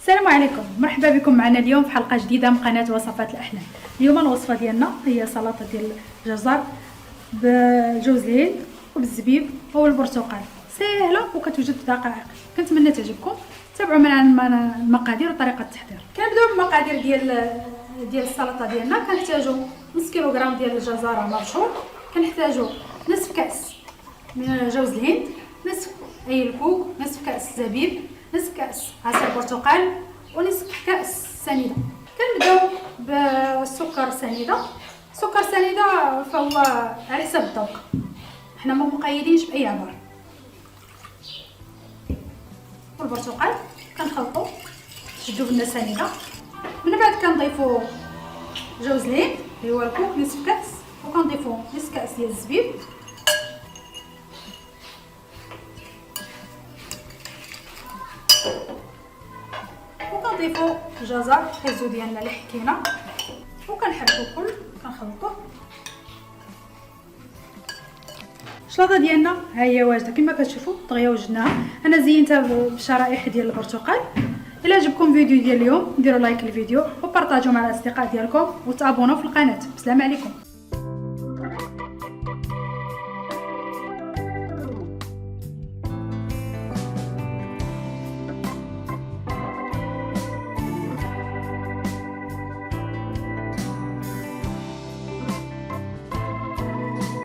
السلام عليكم، مرحبا بكم معنا اليوم في حلقه جديده من قناه وصفات الاحلام. اليوم الوصفه ديالنا هي سلطه ديال الجزر بالجوز الهند وبالزبيب والبرتقال، سهله وكتوجد في دقائق. كنتمنى تعجبكم. تابعوا معنا المقادير وطريقه التحضير. كنبداو بالمقادير ديال السلطه ديالنا. كنحتاجوا نص كيلوغرام ديال الجزر مبشور، كنحتاجوا نصف كاس من جوز الهند، نصف الكوك، نصف كاس زبيب، نصف كاس عصير برتقال، ونصف كاس سنيده. كنبداو بالسكر سنيده. السكر سنيده فهو على حسب الذوق، حنا ما مقيدينش باي عبار. والبرتقال كنخلطو تشدو بنا سنيده. من بعد كنضيفو جوز الهند اللي هو الكوك نصف كاس، وكنضيفو نصف كاس ديال الزبيب، وكنضيفو الجزر الحزو ديالنا اللي حكينا، وكنحركو الكل كنخلطوه. الشلاضه ديالنا ها هي واجده كما كتشوفوا، دغيا وجدناها. انا زينتها بالشرائح ديال البرتقال. الا عجبكم فيديو ديال اليوم ديروا لايك للفيديو وبارطاجيو مع الاصدقاء ديالكم وتابوناو في القناه. السلام عليكم.